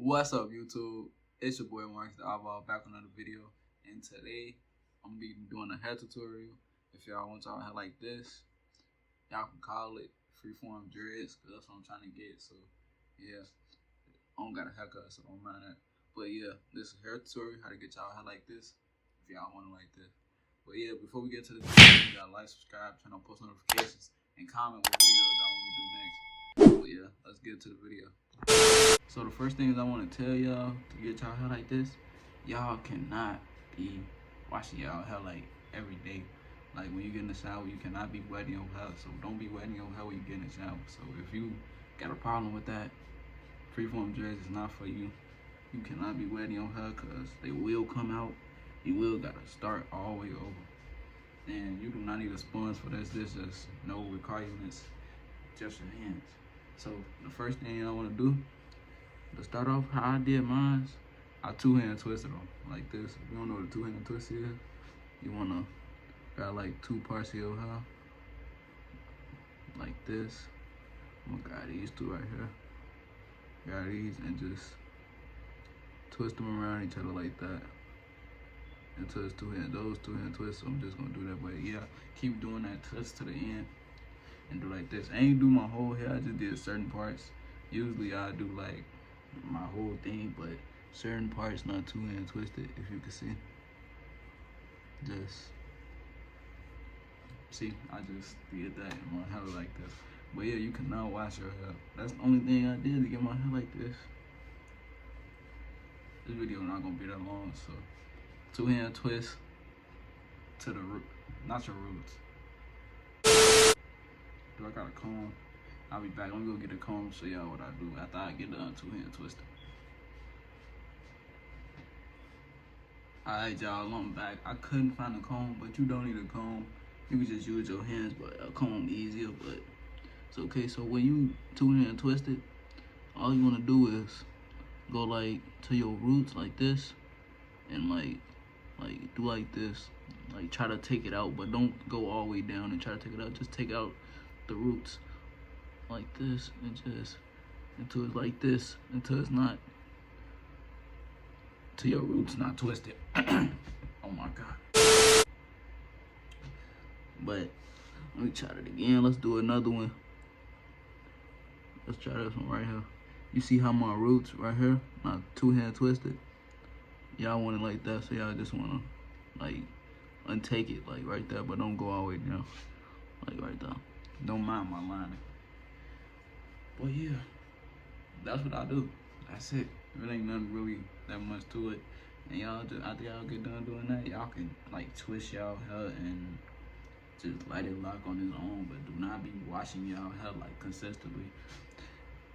What's up, YouTube? It's your boy Mark the Eyeball back on another video, and today I'm gonna be doing a hair tutorial. If y'all want y'all hair like this, y'all can call it freeform dreads, cause that's what I'm trying to get. So yeah, I don't got a haircut, so don't mind that. But yeah, this is a hair tutorial how to get y'all hair like this. If y'all want it like this. But yeah, before we get to the video, you gotta like, subscribe, turn on post notifications, and comment what videos y'all want me to do next. But yeah, let's get to the video. So the first thing I want to tell y'all to get y'all hair like this, y'all cannot be washing y'all hair like every day. Like when you get in the shower, you cannot be wetting your hair. So don't be wetting your hair when you get in the shower. So if you got a problem with that, freeform dreads is not for you. You cannot be wetting your hair because they will come out. You will gotta start all the way over. And you do not need a sponge for this. There's just no requirements, just your hands. So the first thing I want to do, to start off how I did mine, I two-hand twisted them like this. If you don't know what a two-hand twist is, you want to grab like 2 parts of your hair like this. I'm gonna grab these 2 right here. Grab these and just twist them around each other like that until it's those two-hand twists. So I'm just gonna do that, but yeah, keep doing that twist to the end and do like this. I ain't do my whole hair, I just did certain parts. Usually I do like my whole thing, but certain parts not two-hand twisted, if you can see. Just see, I just did that in my hair like this. But yeah, you cannot wash your hair. That's the only thing I did to get my hair like this. This video not gonna be that long, so two-hand twist to the root, not your roots. Do I got a comb? I'll be back. Let me go get a comb, show y'all what I do after I get done two-hand twisting. Alright, y'all, I'm back. I couldn't find a comb, but you don't need a comb. You can just use your hands, but a comb easier, but it's okay. So when you two-hand twist it, all you want to do is go like to your roots like this, and like do like this. Like try to take it out, but don't go all the way down and try to take it out. Just take out the roots like this, and just until it's like this, until it's not, till your roots not twisted. Oh my god. But let me try it again. Let's do another one. Let's try this one right here. You see how my roots right here, not two-hand twisted? Y'all want it like that, so y'all just want to like untake it like right there, but don't go all the way down, like right there. Don't mind my lining. But yeah, that's what I do. That's it. There ain't nothing really that much to it. And y'all just, after y'all get done doing that, y'all can like twist y'all hair and just let it lock on its own, but do not be washing y'all hair like consistently.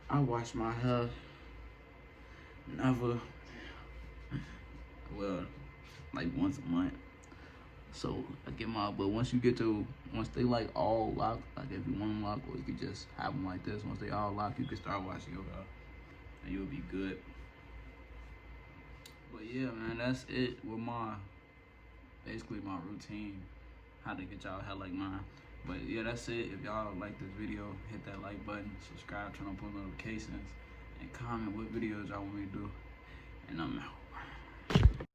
I wash my hair never, well, like once a month. So I get my, but once they like all locked, like if you want them locked, or you could just have them like this. Once they all locked, you can start washing your hair and you'll be good. But yeah, man, that's it with basically my routine, how to get y'all hair like mine. But yeah, that's it. If y'all like this video, hit that like button, subscribe, turn on post notifications, and comment what videos y'all want me to do. And I'm out.